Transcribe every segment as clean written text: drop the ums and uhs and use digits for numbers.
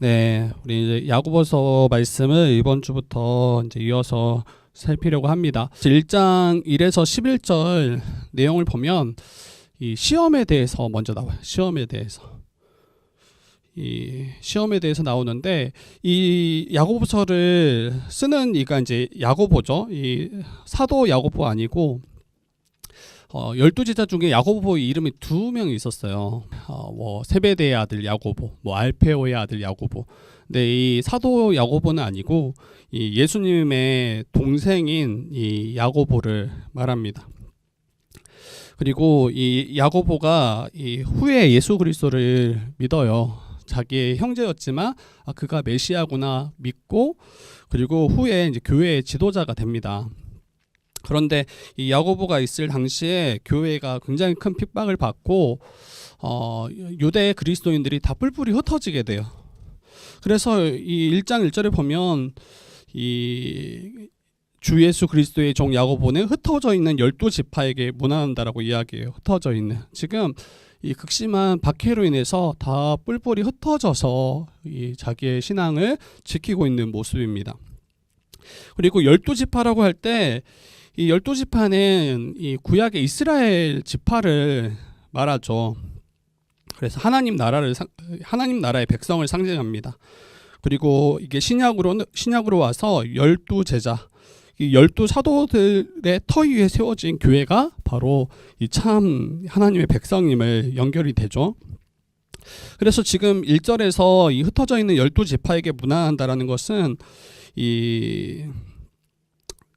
네, 우리 이제 야고보서 말씀을 이번 주부터 이제 이어서 살피려고 합니다. 1장 1에서 11절 내용을 보면 이 시험에 대해서 먼저 나와요. 시험에 대해서 나오는데 이 야고보서를 쓰는 이가 이제 야고보죠. 이 사도 야고보 아니고 12제자 중에 야고보 이름이 2명이 있었어요. 뭐 세베대의 아들 야고보, 뭐 알페오의 아들 야고보. 근데 이 사도 야고보는 아니고 이 예수님의 동생인 이 야고보를 말합니다. 그리고 이 야고보가 이 후에 예수 그리스도를 믿어요. 자기의 형제였지만 그가 메시아구나 믿고, 그리고 후에 이제 교회의 지도자가 됩니다. 그런데 이 야고보가 있을 당시에 교회가 굉장히 큰 핍박을 받고 유대 그리스도인들이 다 뿔뿔이 흩어지게 돼요. 그래서 이 1장 1절에 보면 이 주 예수 그리스도의 종 야고보는 흩어져 있는 12지파에게 문안한다라고 이야기해요. 흩어져 있는. 지금 이 극심한 박해로 인해서 다 뿔뿔이 흩어져서 이 자기의 신앙을 지키고 있는 모습입니다. 그리고 12지파라고 할 때 이 12지파는 이 구약의 이스라엘 지파를 말하죠. 그래서 하나님 나라의 백성을 상징합니다. 그리고 이게 신약으로 와서 12제자, 이 12사도들의 터 위에 세워진 교회가 바로 이 참 하나님의 백성임을 연결이 되죠. 그래서 지금 1절에서 이 흩어져 있는 12지파에게 문안한다라는 것은 이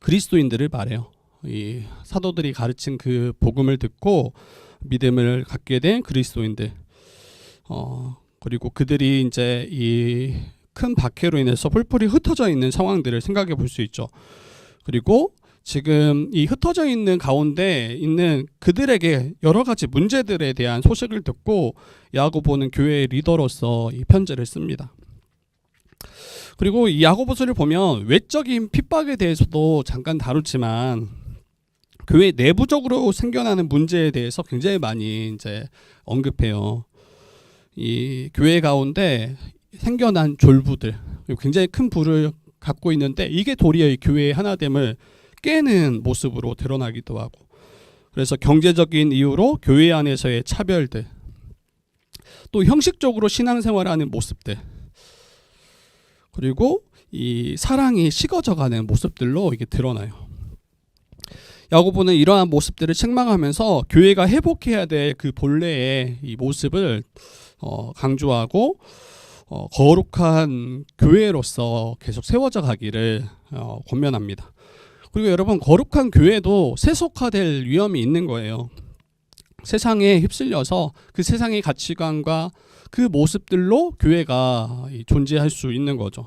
그리스도인들을 말해요. 이 사도들이 가르친 그 복음을 듣고 믿음을 갖게 된 그리스도인들. 그리고 그들이 이제 이 큰 박해로 인해서 뿔뿔이 흩어져 있는 상황들을 생각해 볼 수 있죠. 그리고 지금 이 흩어져 있는 가운데 있는 그들에게 여러 가지 문제들에 대한 소식을 듣고 야고보는 교회의 리더로서 이 편지를 씁니다. 그리고 이 야고보서를 보면 외적인 핍박에 대해서도 잠깐 다루지만 교회 내부적으로 생겨나는 문제에 대해서 굉장히 많이 이제 언급해요. 이 교회 가운데 생겨난 졸부들, 굉장히 큰 부를 갖고 있는데 이게 도리어 이 교회의 하나됨을 깨는 모습으로 드러나기도 하고, 그래서 경제적인 이유로 교회 안에서의 차별들, 또 형식적으로 신앙생활하는 모습들, 그리고 이 사랑이 식어져가는 모습들로 이게 드러나요. 야고보는 이러한 모습들을 책망하면서 교회가 회복해야 될 그 본래의 이 모습을 강조하고 거룩한 교회로서 계속 세워져 가기를 권면합니다. 그리고 여러분, 거룩한 교회도 세속화될 위험이 있는 거예요. 세상에 휩쓸려서 그 세상의 가치관과 그 모습들로 교회가 존재할 수 있는 거죠.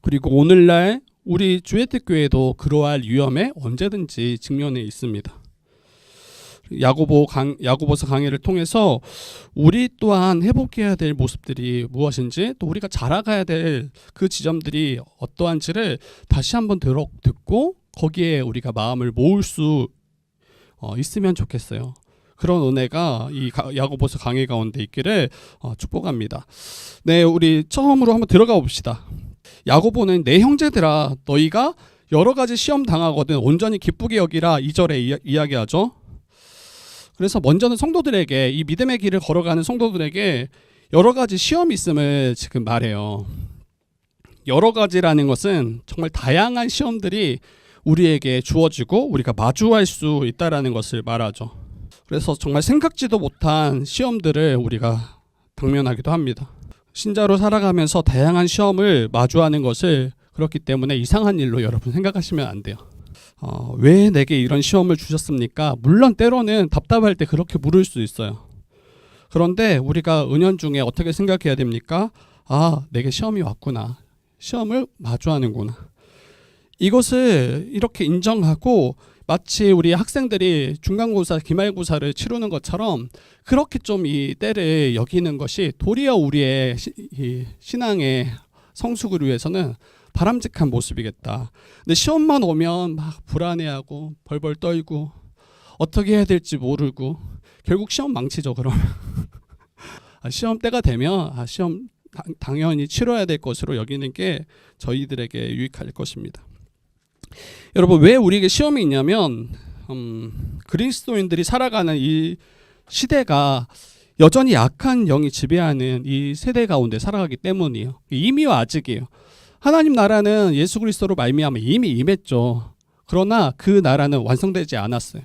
그리고 오늘날 우리 주혜특교회도 그러할 위험에 언제든지 직면해 있습니다. 야고보서 강의를 통해서 우리 또한 회복해야 될 모습들이 무엇인지, 또 우리가 자라가야 될 그 지점들이 어떠한지를 다시 한번 듣고 거기에 우리가 마음을 모을 수 있으면 좋겠어요. 그런 은혜가 이 야고보서 강의 가운데 있기를 축복합니다. 네, 우리 처음으로 한번 들어가 봅시다. 야고보는 내 형제들아, 너희가 여러 가지 시험 당하거든 온전히 기쁘게 여기라 2절에 이야기하죠. 그래서 먼저는 성도들에게, 이 믿음의 길을 걸어가는 성도들에게 여러 가지 시험이 있음을 지금 말해요. 여러 가지라는 것은 정말 다양한 시험들이 우리에게 주어지고 우리가 마주할 수 있다라는 것을 말하죠. 그래서 정말 생각지도 못한 시험들을 우리가 당면하기도 합니다. 신자로 살아가면서 다양한 시험을 마주하는 것을, 그렇기 때문에 이상한 일로 여러분 생각하시면 안 돼요. 왜 내게 이런 시험을 주셨습니까? 물론 때로는 답답할 때 그렇게 물을 수 있어요. 그런데 우리가 은연중에 어떻게 생각해야 됩니까? 내게 시험이 왔구나. 시험을 마주하는구나. 이것을 이렇게 인정하고, 마치 우리 학생들이 중간고사, 기말고사를 치르는 것처럼 그렇게 좀 이 때를 여기는 것이 도리어 우리의 신앙의 성숙을 위해서는 바람직한 모습이겠다. 근데 시험만 오면 막 불안해하고 벌벌 떨고 어떻게 해야 될지 모르고 결국 시험 망치죠. 그럼 시험 때가 되면 시험 당연히 치러야 될 것으로 여기는 게 저희들에게 유익할 것입니다. 여러분, 왜 우리에게 시험이 있냐면 그리스도인들이 살아가는 이 시대가 여전히 악한 영이 지배하는 이 세대 가운데 살아가기 때문이에요. 이미와 아직이에요. 하나님 나라는 예수 그리스도로 말미암아 이미 임했죠. 그러나 그 나라는 완성되지 않았어요.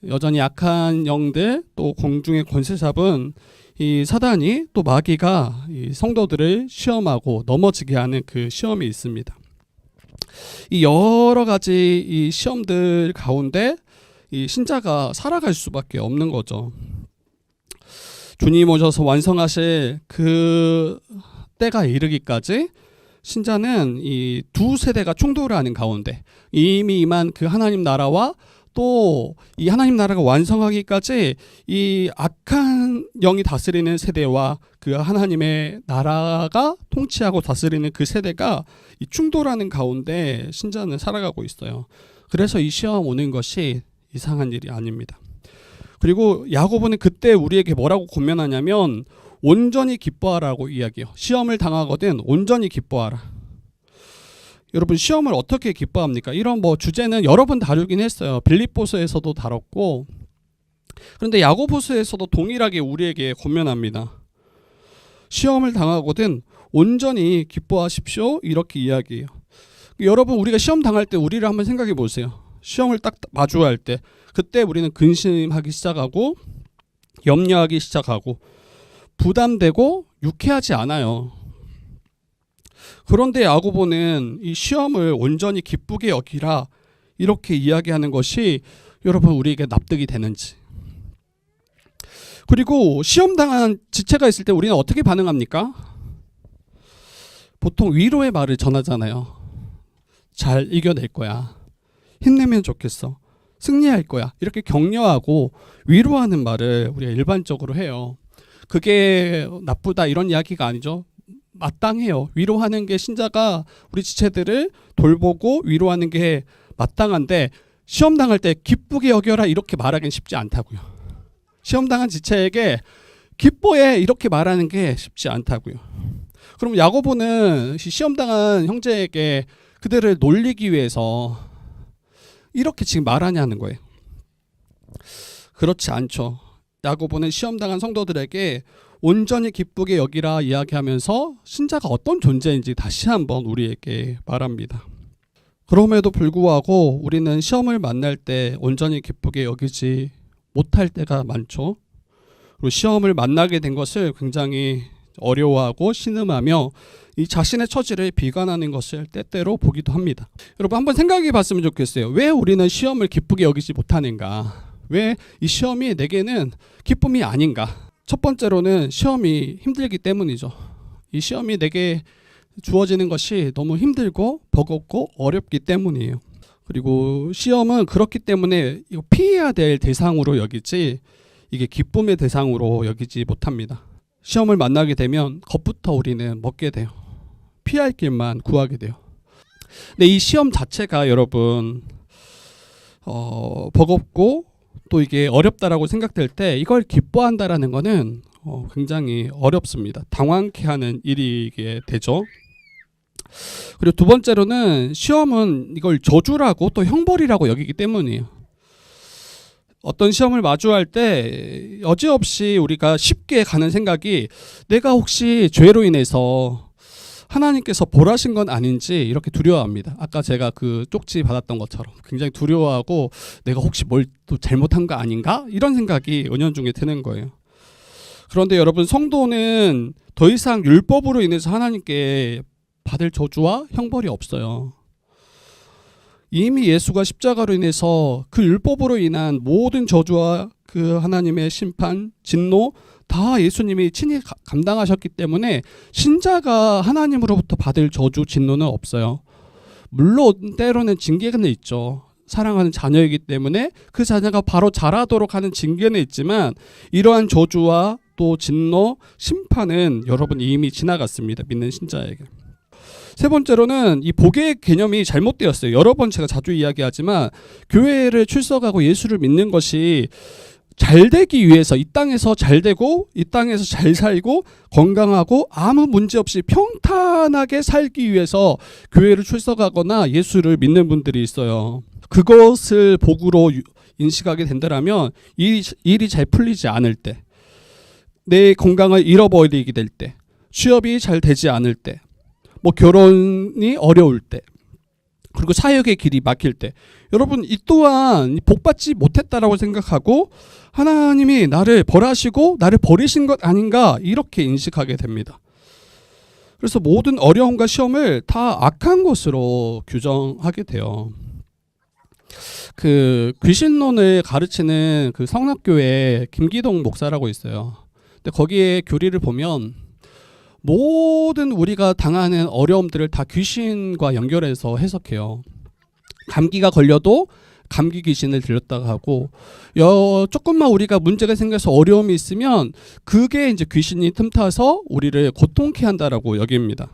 여전히 악한 영들, 또 공중의 권세 잡은 이 사단이, 또 마귀가 이 성도들을 시험하고 넘어지게 하는 그 시험이 있습니다. 이 여러 가지 이 시험들 가운데 이 신자가 살아갈 수밖에 없는 거죠. 주님 오셔서 완성하실 그 때가 이르기까지 신자는 이 두 세대가 충돌하는 가운데 이미 임한 그 하나님 나라와 또 이 하나님 나라가 완성하기까지 이 악한 영이 다스리는 세대와 그 하나님의 나라가 통치하고 다스리는 그 세대가 이 충돌하는 가운데 신자는 살아가고 있어요. 그래서 이 시험 오는 것이 이상한 일이 아닙니다. 그리고 야고보는 그때 우리에게 뭐라고 권면하냐면 온전히 기뻐하라고 이야기해요. 시험을 당하거든 온전히 기뻐하라. 여러분, 시험을 어떻게 기뻐합니까? 이런 주제는 여러 번 다루긴 했어요. 빌립보서에서도 다뤘고, 그런데 야고보서에서도 동일하게 우리에게 권면합니다. 시험을 당하거든 온전히 기뻐하십시오, 이렇게 이야기해요. 여러분, 우리가 시험 당할 때 우리를 한번 생각해 보세요. 시험을 딱 마주할 때 그때 우리는 근심하기 시작하고 염려하기 시작하고 부담되고 유쾌하지 않아요. 그런데 야고보는 이 시험을 온전히 기쁘게 여기라 이렇게 이야기하는 것이 여러분 우리에게 납득이 되는지. 그리고 시험당한 지체가 있을 때 우리는 어떻게 반응합니까? 보통 위로의 말을 전하잖아요. 잘 이겨낼 거야. 힘내면 좋겠어. 승리할 거야. 이렇게 격려하고 위로하는 말을 우리가 일반적으로 해요. 그게 나쁘다 이런 이야기가 아니죠. 마땅해요. 위로하는 게 신자가 우리 지체들을 돌보고 위로하는 게 마땅한데 시험 당할 때 기쁘게 여겨라 이렇게 말하기는 쉽지 않다고요. 시험 당한 지체에게 기뻐해 이렇게 말하는 게 쉽지 않다고요. 그럼 야고보는 시험 당한 형제에게 그들을 놀리기 위해서 이렇게 지금 말하냐는 거예요. 그렇지 않죠. 야고보는 시험 당한 성도들에게 온전히 기쁘게 여기라 이야기하면서 신자가 어떤 존재인지 다시 한번 우리에게 말합니다. 그럼에도 불구하고 우리는 시험을 만날 때 온전히 기쁘게 여기지 못할 때가 많죠. 그리고 시험을 만나게 된 것을 굉장히 어려워하고 신음하며 이 자신의 처지를 비관하는 것을 때때로 보기도 합니다. 여러분, 한번 생각해 봤으면 좋겠어요. 왜 우리는 시험을 기쁘게 여기지 못하는가? 왜 이 시험이 내게는 기쁨이 아닌가? 첫 번째로는 시험이 힘들기 때문이죠. 이 시험이 내게 주어지는 것이 너무 힘들고 버겁고 어렵기 때문이에요. 그리고 시험은 그렇기 때문에 이거 피해야 될 대상으로 여기지 이게 기쁨의 대상으로 여기지 못합니다. 시험을 만나게 되면 겁부터 우리는 먹게 돼요. 피할 길만 구하게 돼요. 근데 이 시험 자체가 여러분 버겁고 또 이게 어렵다라고 생각될 때 이걸 기뻐한다라는 거는 굉장히 어렵습니다. 당황케 하는 일이게 되죠. 그리고 두 번째로는 시험은 이걸 저주라고 또 형벌이라고 여기기 때문이에요. 어떤 시험을 마주할 때 여지없이 우리가 쉽게 가는 생각이 내가 혹시 죄로 인해서 하나님께서 벌하신 건 아닌지 이렇게 두려워합니다. 아까 제가 그 쪽지 받았던 것처럼 굉장히 두려워하고 내가 혹시 뭘 또 잘못한 거 아닌가? 이런 생각이 은연중에 드는 거예요. 그런데 여러분, 성도는 더 이상 율법으로 인해서 하나님께 받을 저주와 형벌이 없어요. 이미 예수가 십자가로 인해서 그 율법으로 인한 모든 저주와 그 하나님의 심판, 진노 다 예수님이 친히 감당하셨기 때문에 신자가 하나님으로부터 받을 저주, 진노는 없어요. 물론 때로는 징계는 있죠. 사랑하는 자녀이기 때문에 그 자녀가 바로 자라도록 하는 징계는 있지만 이러한 저주와 또 진노, 심판은 여러분 이미 지나갔습니다. 믿는 신자에게. 세 번째로는 이 복의 개념이 잘못되었어요. 여러 번 제가 자주 이야기하지만 교회를 출석하고 예수를 믿는 것이 잘 되기 위해서 이 땅에서 잘 되고 이 땅에서 잘 살고 건강하고 아무 문제 없이 평탄하게 살기 위해서 교회를 출석하거나 예수를 믿는 분들이 있어요. 그것을 복으로 인식하게 된다면 일이 잘 풀리지 않을 때, 내 건강을 잃어버리게 될 때, 취업이 잘 되지 않을 때, 뭐 결혼이 어려울 때, 그리고 사역의 길이 막힐 때, 여러분 이 또한 복받지 못했다라고 생각하고 하나님이 나를 벌하시고 나를 버리신 것 아닌가 이렇게 인식하게 됩니다. 그래서 모든 어려움과 시험을 다 악한 것으로 규정하게 돼요. 그 귀신론을 가르치는 그 성락교회 김기동 목사라고 있어요. 근데 거기에 교리를 보면 모든 우리가 당하는 어려움들을 다 귀신과 연결해서 해석해요. 감기가 걸려도 감기 귀신을 들렸다가 하고, 조금만 우리가 문제가 생겨서 어려움이 있으면 그게 이제 귀신이 틈타서 우리를 고통케 한다라고 여깁니다.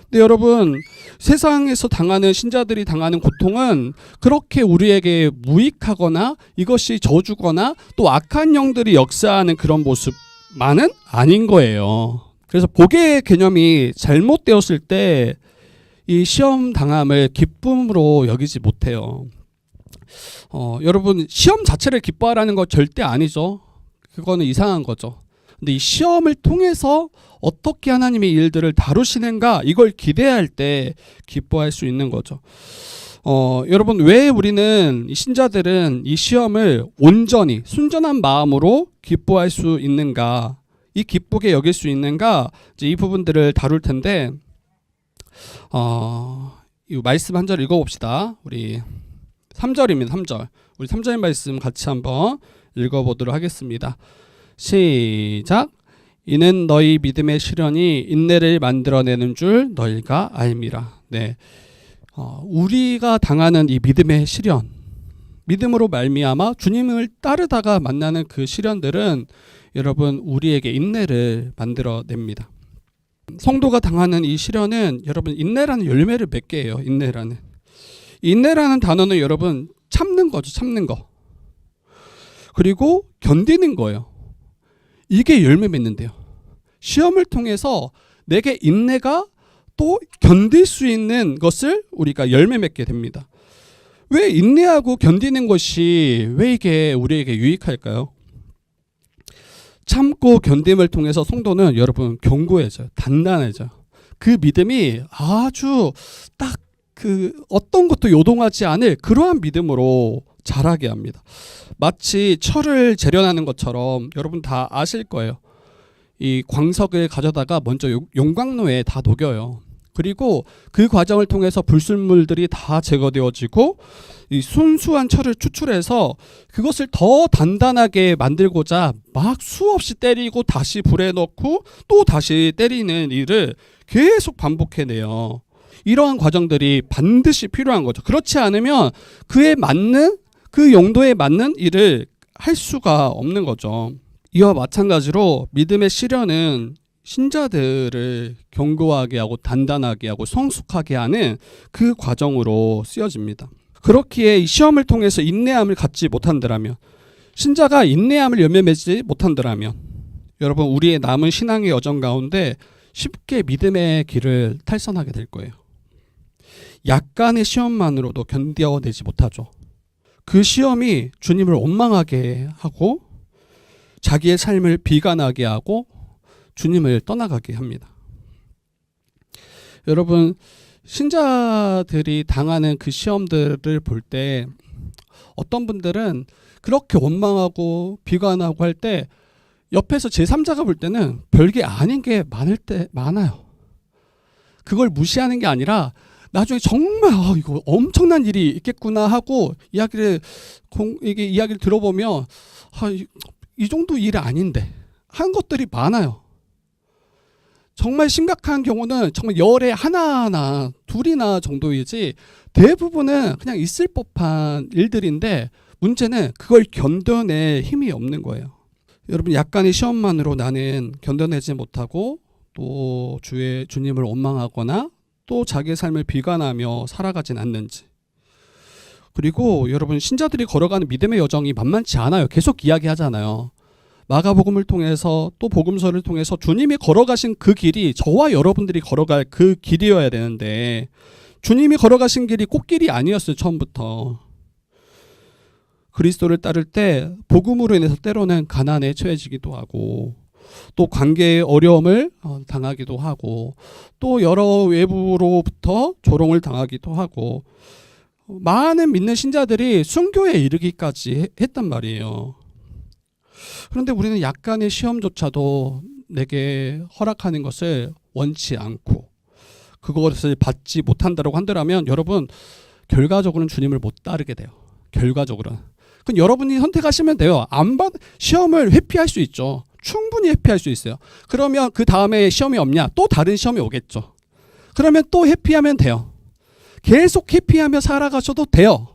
근데 여러분, 세상에서 당하는 신자들이 당하는 고통은 그렇게 우리에게 무익하거나 이것이 저주거나 또 악한 영들이 역사하는 그런 모습만은 아닌 거예요. 그래서 복의 개념이 잘못되었을 때 이 시험 당함을 기쁨으로 여기지 못해요. 여러분, 시험 자체를 기뻐하라는 거 절대 아니죠. 그거는 이상한 거죠. 근데 이 시험을 통해서 어떻게 하나님의 일들을 다루시는가, 이걸 기대할 때 기뻐할 수 있는 거죠. 여러분, 왜 우리는 신자들은 이 시험을 온전히 순전한 마음으로 기뻐할 수 있는가, 이 기쁘게 여길 수 있는가, 이제 이 부분들을 다룰 텐데, 이 말씀 한 절 읽어봅시다. 우리 3절입니다. 3절. 우리 3절 말씀 같이 한번 읽어보도록 하겠습니다. 시작. 이는 너희 믿음의 시련이 인내를 만들어내는 줄 너희가 알미라. 네, 우리가 당하는 이 믿음의 시련, 믿음으로 말미암아 주님을 따르다가 만나는 그 시련들은 여러분 우리에게 인내를 만들어냅니다. 성도가 당하는 이 시련은 여러분 인내라는 열매를 맺게 해요. 인내라는 단어는 여러분 참는 거죠. 참는 거. 그리고 견디는 거예요. 이게 열매 맺는데요. 시험을 통해서 내게 인내가 또 견딜 수 있는 것을 우리가 열매 맺게 됩니다. 왜 인내하고 견디는 것이 왜 이게 우리에게 유익할까요? 참고 견딤을 통해서 성도는 여러분 견고해져요. 단단해져요. 그 믿음이 아주 딱 그 어떤 것도 요동하지 않을 그러한 믿음으로 자라게 합니다. 마치 철을 재련하는 것처럼 여러분 다 아실 거예요. 이 광석을 가져다가 먼저 용광로에 다 녹여요. 그리고 그 과정을 통해서 불순물들이 다 제거되어지고 이 순수한 철을 추출해서 그것을 더 단단하게 만들고자 막 수없이 때리고 다시 불에 넣고 또 다시 때리는 일을 계속 반복해내요. 이러한 과정들이 반드시 필요한 거죠. 그렇지 않으면 그에 맞는 그 용도에 맞는 일을 할 수가 없는 거죠. 이와 마찬가지로 믿음의 시련은 신자들을 견고하게 하고 단단하게 하고 성숙하게 하는 그 과정으로 쓰여집니다. 그렇기에 이 시험을 통해서 인내함을 갖지 못한다면, 신자가 인내함을 열매 맺지 못한다면 여러분 우리의 남은 신앙의 여정 가운데 쉽게 믿음의 길을 탈선하게 될 거예요. 약간의 시험만으로도 견뎌내지 못하죠. 그 시험이 주님을 원망하게 하고 자기의 삶을 비관하게 하고 주님을 떠나가게 합니다. 여러분, 신자들이 당하는 그 시험들을 볼 때 어떤 분들은 그렇게 원망하고 비관하고 할 때 옆에서 제3자가 볼 때는 별게 아닌 게 많아요. 그걸 무시하는 게 아니라 나중에 정말 이거 엄청난 일이 있겠구나 하고 이야기를 들어보면 이 정도 일이 아닌데 한 것들이 많아요. 정말 심각한 경우는 정말 열에 하나나 둘이나 정도이지 대부분은 그냥 있을 법한 일들인데 문제는 그걸 견뎌낼 힘이 없는 거예요. 여러분, 약간의 시험만으로 나는 견뎌내지 못하고 또 주님을 원망하거나 또 자기의 삶을 비관하며 살아가진 않는지, 그리고 여러분 신자들이 걸어가는 믿음의 여정이 만만치 않아요. 계속 이야기하잖아요. 마가복음을 통해서 또 복음서를 통해서 주님이 걸어가신 그 길이 저와 여러분들이 걸어갈 그 길이어야 되는데 주님이 걸어가신 길이 꽃길이 아니었어요. 처음부터. 그리스도를 따를 때 복음으로 인해서 때로는 가난에 처해지기도 하고 또 관계의 어려움을 당하기도 하고 또 여러 외부로부터 조롱을 당하기도 하고 많은 믿는 신자들이 순교에 이르기까지 했단 말이에요. 그런데 우리는 약간의 시험조차도 내게 허락하는 것을 원치 않고 그것을 받지 못한다고 한다면 여러분 결과적으로는 주님을 못 따르게 돼요. 결과적으로는. 그럼 여러분이 선택하시면 돼요. 시험을 회피할 수 있죠. 충분히 회피할 수 있어요. 그러면 그 다음에 시험이 없냐? 또 다른 시험이 오겠죠. 그러면 또 회피하면 돼요. 계속 회피하며 살아가셔도 돼요.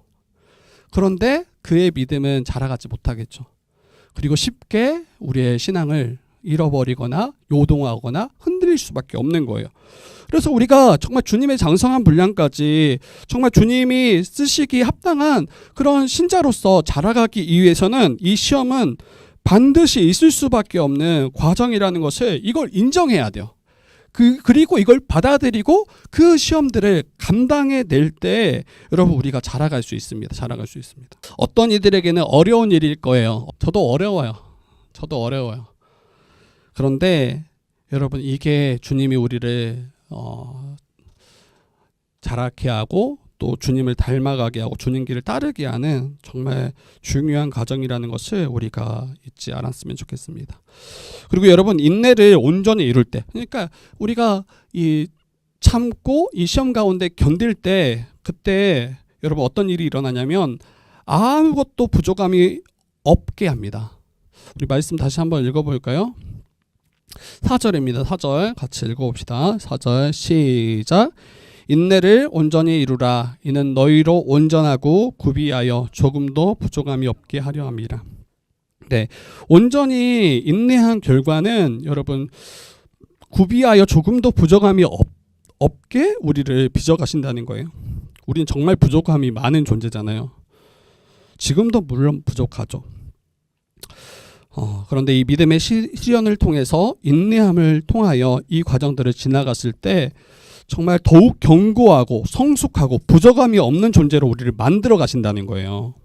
그런데 그의 믿음은 자라가지 못하겠죠. 그리고 쉽게 우리의 신앙을 잃어버리거나 요동하거나 흔들릴 수밖에 없는 거예요. 그래서 우리가 정말 주님의 장성한 분량까지 정말 주님이 쓰시기 합당한 그런 신자로서 자라가기 위해서는 이 시험은 반드시 있을 수밖에 없는 과정이라는 것을 이걸 인정해야 돼요. 그리고 이걸 받아들이고 그 시험들을 감당해낼 때 여러분 우리가 자라갈 수 있습니다. 자라갈 수 있습니다. 어떤 이들에게는 어려운 일일 거예요. 저도 어려워요. 그런데 여러분 이게 주님이 우리를 자라게 하고 또 주님을 닮아가게 하고 주님 길을 따르게 하는 정말 중요한 과정이라는 것을 우리가 잊지 않았으면 좋겠습니다. 그리고 여러분 인내를 온전히 이룰 때, 그러니까 우리가 이 참고 이 시험 가운데 견딜 때 그때 여러분 어떤 일이 일어나냐면 아무것도 부족함이 없게 합니다. 우리 말씀 다시 한번 읽어볼까요? 4절입니다. 4절 같이 읽어봅시다. 4절 시작. 인내를 온전히 이루라. 이는 너희로 온전하고 구비하여 조금도 부족함이 없게 하려 함이라. 네, 온전히 인내한 결과는 여러분 구비하여 조금도 부족함이 없게 우리를 빚어가신다는 거예요. 우리는 정말 부족함이 많은 존재잖아요. 지금도 물론 부족하죠. 그런데 이 믿음의 시련을 통해서 인내함을 통하여 이 과정들을 지나갔을 때 정말 더욱 견고하고 성숙하고 부족함이 없는 존재로 우리를 만들어 가신다는 거예요.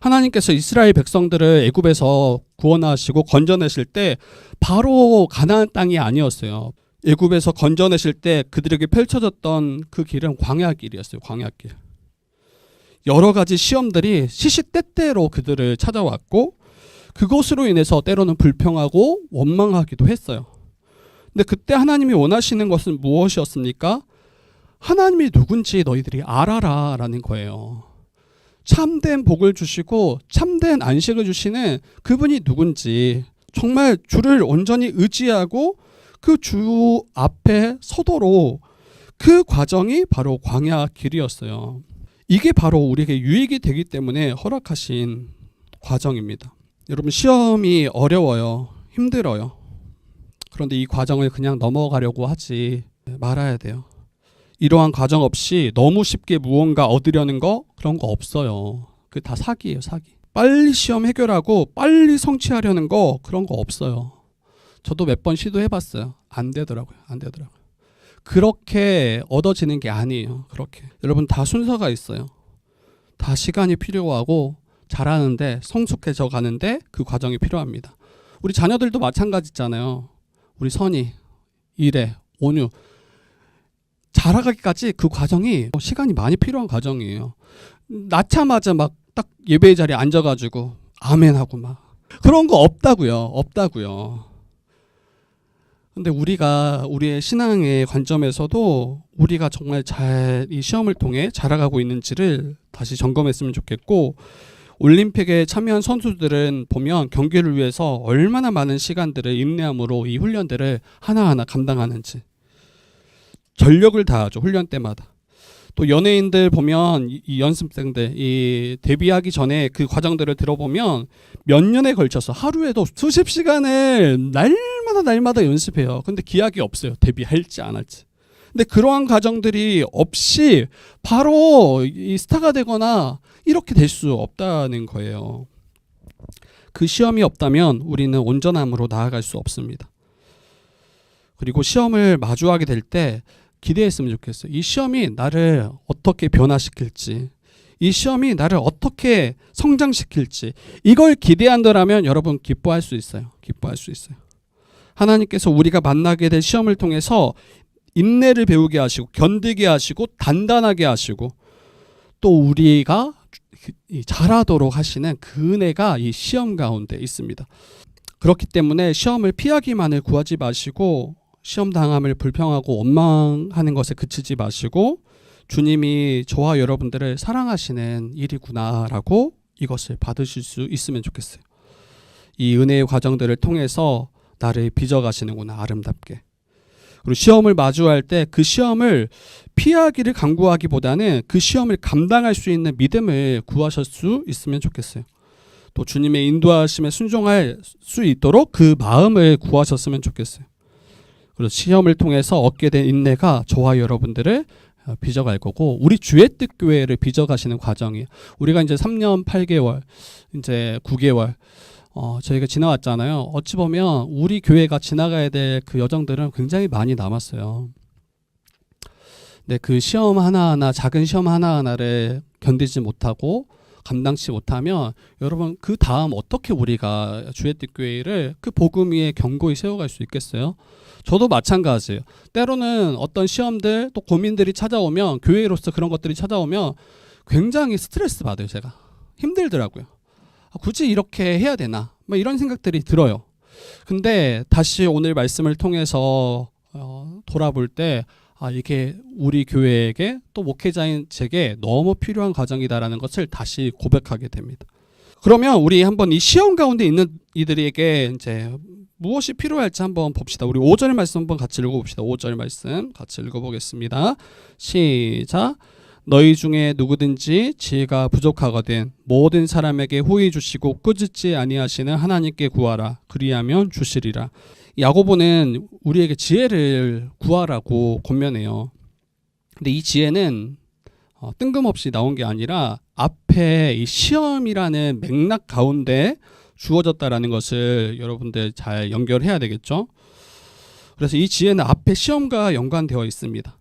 하나님께서 이스라엘 백성들을 애굽에서 구원하시고 건져내실 때 바로 가나안 땅이 아니었어요. 애굽에서 건져내실 때 그들에게 펼쳐졌던 그 길은 광야길이었어요. 광야길. 여러 가지 시험들이 시시때때로 그들을 찾아왔고 그것으로 인해서 때로는 불평하고 원망하기도 했어요. 근데 그때 하나님이 원하시는 것은 무엇이었습니까? 하나님이 누군지 너희들이 알아라 라는 거예요. 참된 복을 주시고 참된 안식을 주시는 그분이 누군지 정말 주를 온전히 의지하고 그 주 앞에 서도록 그 과정이 바로 광야 길이었어요. 이게 바로 우리에게 유익이 되기 때문에 허락하신 과정입니다. 여러분 시험이 어려워요. 힘들어요. 그런데 이 과정을 그냥 넘어가려고 하지 말아야 돼요. 이러한 과정 없이 너무 쉽게 무언가 얻으려는 거 그런 거 없어요. 그 다 사기예요, 사기. 빨리 시험 해결하고 빨리 성취하려는 거 그런 거 없어요. 저도 몇 번 시도해봤어요. 안 되더라고요. 그렇게 얻어지는 게 아니에요. 그렇게. 여러분 다 순서가 있어요. 다 시간이 필요하고 잘하는데 성숙해져 가는데 그 과정이 필요합니다. 우리 자녀들도 마찬가지잖아요. 우리 선이, 일에, 온유 자라가기까지 그 과정이 시간이 많이 필요한 과정이에요. 낳자마자 막 딱 예배의 자리에 앉아가지고 아멘하고 막 그런 거 없다고요. 근데 우리가 우리의 신앙의 관점에서도 우리가 정말 잘 이 시험을 통해 자라가고 있는지를 다시 점검했으면 좋겠고 올림픽에 참여한 선수들은 보면 경기를 위해서 얼마나 많은 시간들을 인내함으로 이 훈련들을 하나하나 감당하는지 전력을 다하죠. 훈련 때마다. 또 연예인들 보면 이 연습생들 이 데뷔하기 전에 그 과정들을 들어보면 몇 년에 걸쳐서 하루에도 수십 시간을 날마다 연습해요. 근데 기약이 없어요. 데뷔할지 안 할지. 근데 그러한 과정들이 없이 바로 이 스타가 되거나 이렇게 될 수 없다는 거예요. 그 시험이 없다면 우리는 온전함으로 나아갈 수 없습니다. 그리고 시험을 마주하게 될 때 기대했으면 좋겠어요. 이 시험이 나를 어떻게 변화시킬지, 이 시험이 나를 어떻게 성장시킬지, 이걸 기대한다면 여러분 기뻐할 수 있어요. 기뻐할 수 있어요. 하나님께서 우리가 만나게 될 시험을 통해서 인내를 배우게 하시고 견디게 하시고 단단하게 하시고 또 우리가 잘하도록 하시는 그 은혜가 이 시험 가운데 있습니다. 그렇기 때문에 시험을 피하기만을 구하지 마시고 시험 당함을 불평하고 원망하는 것에 그치지 마시고 주님이 저와 여러분들을 사랑하시는 일이구나라고 이것을 받으실 수 있으면 좋겠어요. 이 은혜의 과정들을 통해서 나를 빚어가시는구나, 아름답게. 그리고 시험을 마주할 때 그 시험을 피하기를 강구하기보다는 그 시험을 감당할 수 있는 믿음을 구하실 수 있으면 좋겠어요. 또 주님의 인도하심에 순종할 수 있도록 그 마음을 구하셨으면 좋겠어요. 그리고 시험을 통해서 얻게 된 인내가 저와 여러분들을 빚어갈 거고 우리 주의 뜻 교회를 빚어가시는 과정이에요. 우리가 이제 3년 8개월, 이제 9개월 저희가 지나왔잖아요. 어찌 보면 우리 교회가 지나가야 될 그 여정들은 굉장히 많이 남았어요. 근데 그 시험 하나하나, 작은 시험 하나하나를 견디지 못하고 감당치 못하면 여러분 그 다음 어떻게 우리가 주의 뜻 교회를 그 복음 위에 견고히 세워갈 수 있겠어요? 저도 마찬가지예요. 때로는 어떤 시험들 또 고민들이 찾아오면 교회로서 그런 것들이 찾아오면 굉장히 스트레스 받아요. 제가 힘들더라고요. 굳이 이렇게 해야 되나? 뭐 이런 생각들이 들어요. 근데 다시 오늘 말씀을 통해서 돌아볼 때 이게 우리 교회에게 또 목회자인 제게 너무 필요한 과정이다라는 것을 다시 고백하게 됩니다. 그러면 우리 한번 이 시험 가운데 있는 이들에게 이제 무엇이 필요할지 한번 봅시다. 우리 5절 말씀 한번 같이 읽어봅시다. 5절 말씀 같이 읽어보겠습니다. 시작. 너희 중에 누구든지 지혜가 부족하거든 모든 사람에게 호의 주시고 꾸짖지 아니하시는 하나님께 구하라. 그리하면 주시리라. 야고보는 우리에게 지혜를 구하라고 권면해요. 근데 이 지혜는 뜬금없이 나온 게 아니라 앞에 이 시험이라는 맥락 가운데 주어졌다라는 것을 여러분들 잘 연결해야 되겠죠. 그래서 이 지혜는 앞에 시험과 연관되어 있습니다.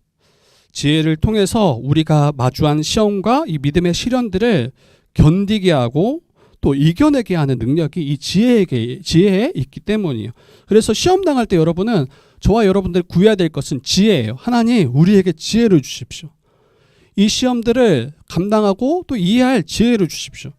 지혜를 통해서 우리가 마주한 시험과 이 믿음의 시련들을 견디게 하고 또 이겨내게 하는 능력이 이 지혜에 있기 때문이에요. 그래서 시험 당할 때 여러분은 저와 여러분들 구해야 될 것은 지혜예요. 하나님 우리에게 지혜를 주십시오. 이 시험들을 감당하고 또 이해할 지혜를 주십시오.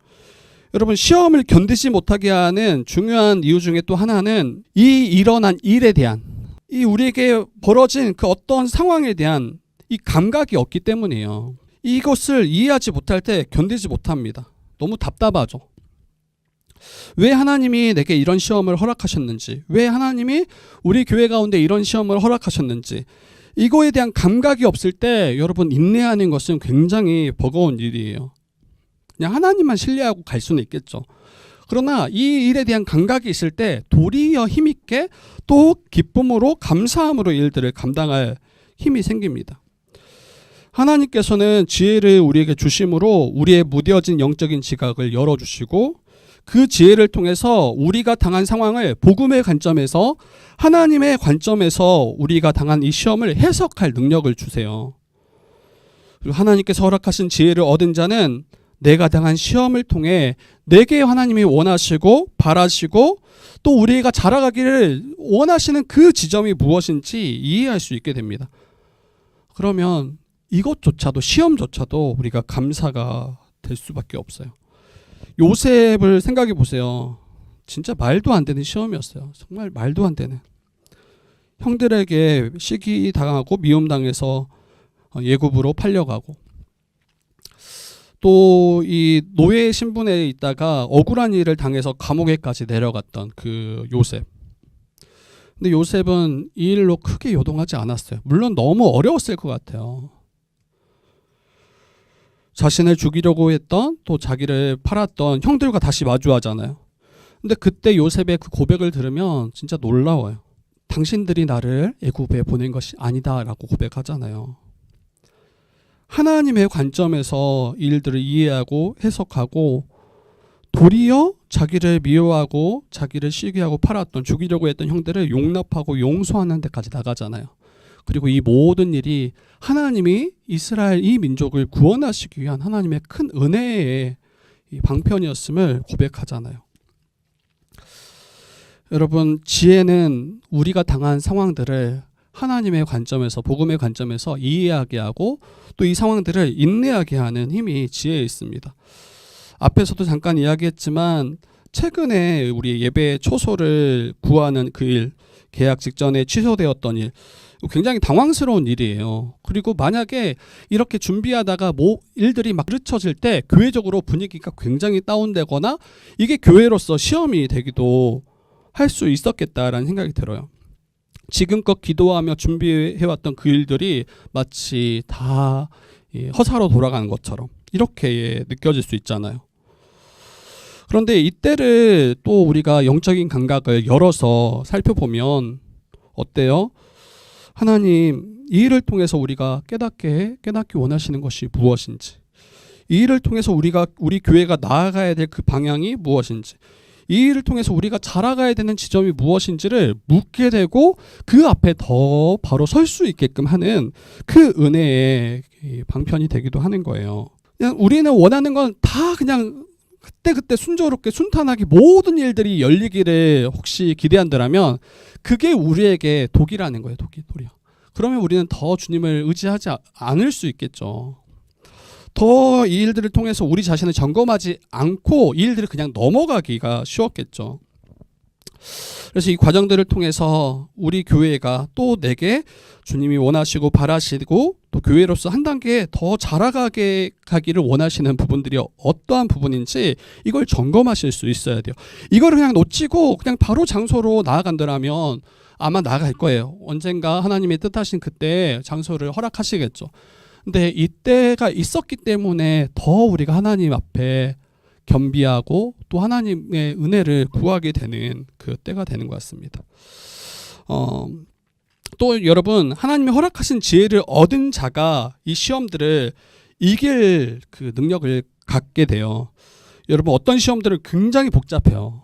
여러분 시험을 견디지 못하게 하는 중요한 이유 중에 또 하나는 이 일어난 일에 대한 이 우리에게 벌어진 그 어떤 상황에 대한 이 감각이 없기 때문이에요. 이것을 이해하지 못할 때 견디지 못합니다. 너무 답답하죠. 왜 하나님이 내게 이런 시험을 허락하셨는지, 왜 하나님이 우리 교회 가운데 이런 시험을 허락하셨는지 이거에 대한 감각이 없을 때 여러분 인내하는 것은 굉장히 버거운 일이에요. 그냥 하나님만 신뢰하고 갈 수는 있겠죠. 그러나 이 일에 대한 감각이 있을 때 도리어 힘있게 또 기쁨으로 감사함으로 일들을 감당할 힘이 생깁니다. 하나님께서는 지혜를 우리에게 주심으로 우리의 무뎌진 영적인 지각을 열어주시고 그 지혜를 통해서 우리가 당한 상황을 복음의 관점에서 하나님의 관점에서 우리가 당한 이 시험을 해석할 능력을 주세요. 그리고 하나님께서 허락하신 지혜를 얻은 자는 내가 당한 시험을 통해 내게 하나님이 원하시고 바라시고 또 우리가 자라가기를 원하시는 그 지점이 무엇인지 이해할 수 있게 됩니다. 그러면 이것조차도 시험조차도 우리가 감사가 될 수밖에 없어요. 요셉을 생각해 보세요. 진짜 말도 안 되는 시험이었어요. 정말 말도 안 되는. 형들에게 시기당하고 미움당해서 예굽으로 팔려가고 또 이 노예 신분에 있다가 억울한 일을 당해서 감옥에까지 내려갔던 그 요셉. 근데 요셉은 이 일로 크게 요동하지 않았어요. 물론 너무 어려웠을 것 같아요. 자신을 죽이려고 했던 또 자기를 팔았던 형들과 다시 마주하잖아요. 근데 그때 요셉의 그 고백을 들으면 진짜 놀라워요. 당신들이 나를 애굽에 보낸 것이 아니다라고 고백하잖아요. 하나님의 관점에서 이 일들을 이해하고 해석하고 도리어 자기를 미워하고 자기를 시기하고 팔았던 죽이려고 했던 형들을 용납하고 용서하는 데까지 나가잖아요. 그리고 이 모든 일이 하나님이 이스라엘 이 민족을 구원하시기 위한 하나님의 큰 은혜의 방편이었음을 고백하잖아요. 여러분, 지혜는 우리가 당한 상황들을 하나님의 관점에서, 복음의 관점에서 이해하게 하고 또 이 상황들을 인내하게 하는 힘이 지혜에 있습니다. 앞에서도 잠깐 이야기했지만 최근에 우리 예배 초소를 구하는 그 일, 계약 직전에 취소되었던 일, 굉장히 당황스러운 일이에요. 그리고 만약에 이렇게 준비하다가 일들이 막 흐트러질 때 교회적으로 분위기가 굉장히 다운되거나 이게 교회로서 시험이 되기도 할 수 있었겠다라는 생각이 들어요. 지금껏 기도하며 준비해왔던 그 일들이 마치 다 허사로 돌아가는 것처럼 이렇게 느껴질 수 있잖아요. 그런데 이때를 또 우리가 영적인 감각을 열어서 살펴보면 어때요? 하나님, 이 일을 통해서 우리가 깨닫기 원하시는 것이 무엇인지, 이 일을 통해서 우리 교회가 나아가야 될 그 방향이 무엇인지, 이 일을 통해서 우리가 자라가야 되는 지점이 무엇인지를 묻게 되고 그 앞에 더 바로 설 수 있게끔 하는 그 은혜의 방편이 되기도 하는 거예요. 그냥 우리는 원하는 건 다 그냥 그때 순조롭게 순탄하게 모든 일들이 열리기를 혹시 기대한다면 그게 우리에게 독이라는 거예요. 독이야. 그러면 우리는 더 주님을 의지하지 않을 수 있겠죠. 더 이 일들을 통해서 우리 자신을 점검하지 않고 이 일들을 그냥 넘어가기가 쉬웠겠죠. 그래서 이 과정들을 통해서 우리 교회가 또 내게 주님이 원하시고 바라시고 또 교회로서 한 단계 더 자라가게 가기를 원하시는 부분들이 어떠한 부분인지 이걸 점검하실 수 있어야 돼요. 이걸 그냥 놓치고 그냥 바로 장소로 나아간다면 아마 나아갈 거예요. 언젠가 하나님이 뜻하신 그때 장소를 허락하시겠죠. 근데 이때가 있었기 때문에 더 우리가 하나님 앞에 겸비하고 또 하나님의 은혜를 구하게 되는 그 때가 되는 것 같습니다. 또 여러분, 하나님이 허락하신 지혜를 얻은 자가 이 시험들을 이길 그 능력을 갖게 돼요. 여러분, 어떤 시험들은 굉장히 복잡해요.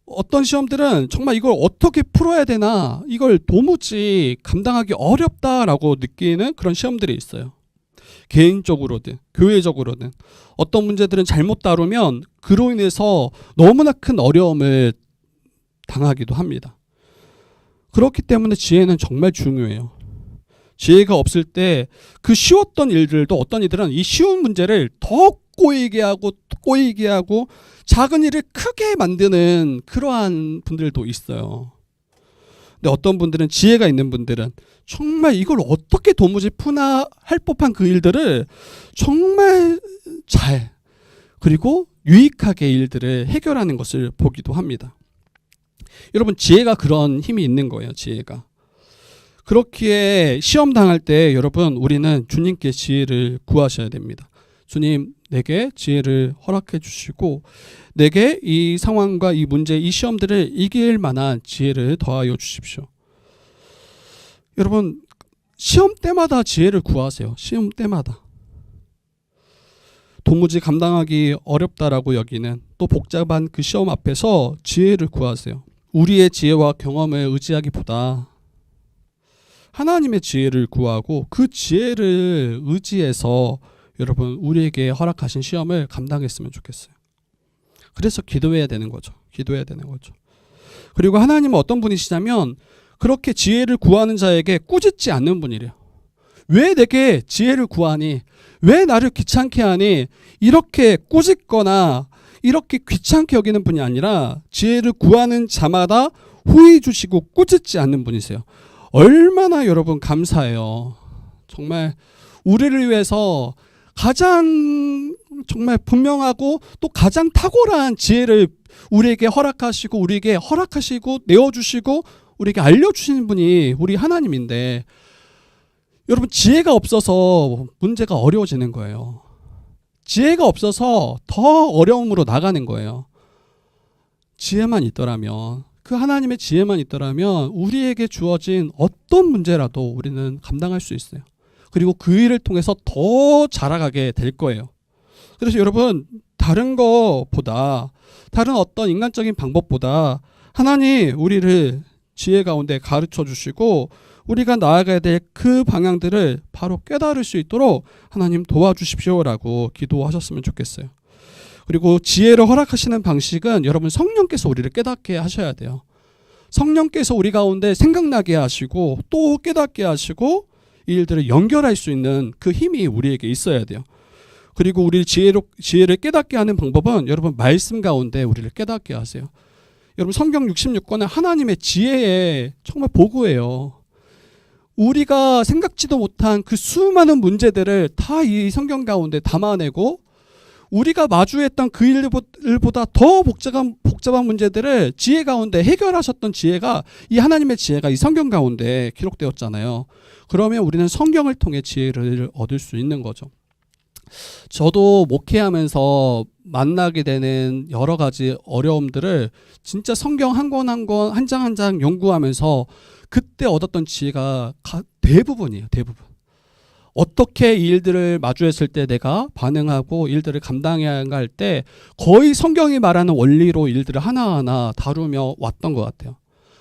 어떤 시험들은 정말 이걸 어떻게 풀어야 되나, 이걸 도무지 감당하기 어렵다라고 느끼는 그런 시험들이 있어요. 개인적으로든 교회적으로든 어떤 문제들은 잘못 다루면 그로 인해서 너무나 큰 어려움을 당하기도 합니다. 그렇기 때문에 지혜는 정말 중요해요. 지혜가 없을 때 그 쉬웠던 일들도 어떤 이들은 이 쉬운 문제를 더 꼬이게 하고 작은 일을 크게 만드는 그러한 분들도 있어요. 근데 어떤 분들은 지혜가 있는 분들은 정말 이걸 어떻게 도무지 푸나 할 법한 그 일들을 정말 잘 그리고 유익하게 일들을 해결하는 것을 보기도 합니다. 여러분, 지혜가 그런 힘이 있는 거예요. 지혜가. 그렇기에 시험 당할 때 여러분, 우리는 주님께 지혜를 구하셔야 됩니다. 주님, 내게 지혜를 허락해 주시고 내게 이 상황과 이 문제, 이 시험들을 이길 만한 지혜를 더하여 주십시오. 여러분, 시험 때마다 지혜를 구하세요. 시험 때마다. 도무지 감당하기 어렵다라고 여기는 또 복잡한 그 시험 앞에서 지혜를 구하세요. 우리의 지혜와 경험을 의지하기보다 하나님의 지혜를 구하고 그 지혜를 의지해서 여러분, 우리에게 허락하신 시험을 감당했으면 좋겠어요. 그래서 기도해야 되는 거죠. 그리고 하나님은 어떤 분이시냐면 그렇게 지혜를 구하는 자에게 꾸짖지 않는 분이래요. 왜 내게 지혜를 구하니? 왜 나를 귀찮게 하니? 이렇게 꾸짖거나 이렇게 귀찮게 여기는 분이 아니라 지혜를 구하는 자마다 후히 주시고 꾸짖지 않는 분이세요. 얼마나 여러분 감사해요. 정말 우리를 위해서 가장 정말 분명하고 또 가장 탁월한 지혜를 우리에게 허락하시고 내어주시고 우리에게 알려주시는 분이 우리 하나님인데 여러분, 지혜가 없어서 문제가 어려워지는 거예요. 지혜가 없어서 더 어려움으로 나가는 거예요. 지혜만 있더라면 그 하나님의 지혜만 있더라면 우리에게 주어진 어떤 문제라도 우리는 감당할 수 있어요. 그리고 그 일을 통해서 더 자라가게 될 거예요. 그래서 여러분, 다른 것보다, 다른 어떤 인간적인 방법보다 하나님 우리를 지혜 가운데 가르쳐 주시고 우리가 나아가야 될 그 방향들을 바로 깨달을 수 있도록 하나님 도와주십시오라고 기도하셨으면 좋겠어요. 그리고 지혜를 허락하시는 방식은 여러분 성령께서 우리를 깨닫게 하셔야 돼요. 성령께서 우리 가운데 생각나게 하시고 또 깨닫게 하시고 이 일들을 연결할 수 있는 그 힘이 우리에게 있어야 돼요. 그리고 우리 지혜를 깨닫게 하는 방법은 여러분 말씀 가운데 우리를 깨닫게 하세요. 여러분 성경 66권은 하나님의 지혜의 정말 보고예요. 우리가 생각지도 못한 그 수많은 문제들을 다 이 성경 가운데 담아내고 우리가 마주했던 그 일보다 더 복잡한 문제들을 지혜 가운데 해결하셨던 지혜가 이 하나님의 지혜가 이 성경 가운데 기록되었잖아요. 그러면 우리는 성경을 통해 지혜를 얻을 수 있는 거죠. 저도 목회하면서 만나게 되는 여러 가지 어려움들을 진짜 성경 한 권 한 권, 한 장 한 장 연구하면서 그때 얻었던 지혜가 대부분이에요. 대부분. 어떻게 이 일들을 마주했을 때 내가 반응하고 일들을 감당해야 할 때 거의 성경이 말하는 원리로 일들을 하나하나 다루며 왔던 것 같아요.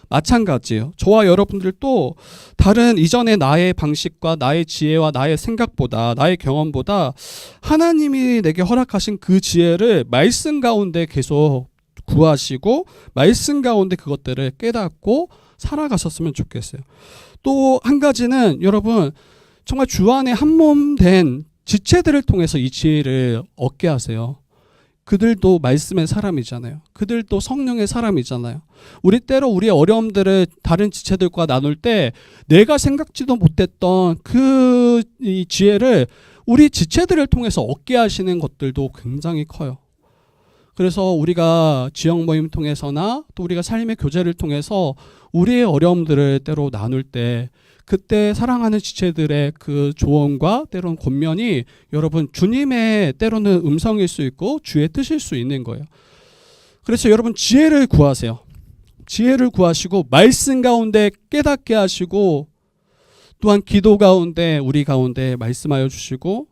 마찬가지예요. 저와 여러분들도 다른 이전의 나의 방식과 나의 지혜와 나의 생각보다 나의 경험보다 하나님이 내게 허락하신 그 지혜를 말씀 가운데 계속 구하시고 말씀 가운데 그것들을 깨닫고 살아가셨으면 좋겠어요. 또 한 가지는 여러분 정말 주 안에 한 몸 된 지체들을 통해서 이 지혜를 얻게 하세요. 그들도 말씀의 사람이잖아요. 그들도 성령의 사람이잖아요. 우리 때로 우리의 어려움들을 다른 지체들과 나눌 때 내가 생각지도 못했던 그 이 지혜를 우리 지체들을 통해서 얻게 하시는 것들도 굉장히 커요. 그래서 우리가 지역 모임 통해서나 또 우리가 삶의 교제를 통해서 우리의 어려움들을 때로 나눌 때 그때 사랑하는 지체들의 그 조언과 때로는 권면이 여러분 주님의 때로는 음성일 수 있고 주의 뜻일 수 있는 거예요. 그래서 여러분 지혜를 구하세요. 지혜를 구하시고 말씀 가운데 깨닫게 하시고 또한 기도 가운데 우리 가운데 말씀하여 주시고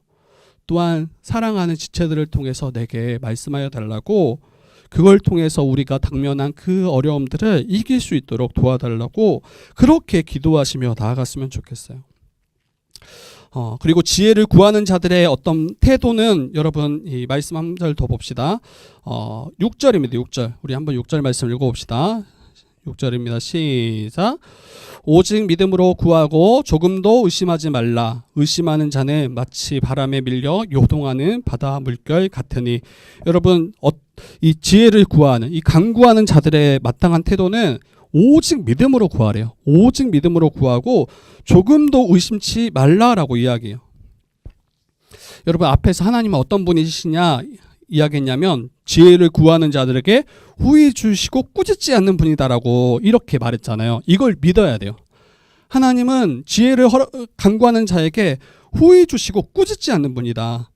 또한 사랑하는 지체들을 통해서 내게 말씀하여 달라고 그걸 통해서 우리가 당면한 그 어려움들을 이길 수 있도록 도와달라고 그렇게 기도하시며 나아갔으면 좋겠어요. 그리고 지혜를 구하는 자들의 어떤 태도는 여러분 이 말씀 한 절 더 봅시다. 6절입니다. 6절. 우리 한번 6절 말씀 읽어봅시다. 6절입니다. 시작. 오직 믿음으로 구하고 조금도 의심하지 말라. 의심하는 자는 마치 바람에 밀려 요동하는 바다 물결 같으니. 여러분 이 지혜를 구하는 이 간구하는 자들의 마땅한 태도는 오직 믿음으로 구하래요. 오직 믿음으로 구하고 조금도 의심치 말라라고 이야기해요. 여러분 앞에서 하나님은 어떤 분이시냐 이야기했냐면 지혜를 구하는 자들에게 후히 주시고 꾸짖지 않는 분이다라고 이렇게 말했잖아요. 이걸 믿어야 돼요. 하나님은 지혜를 간구하는 자에게 후히 주시고 꾸짖지 않는 분이다.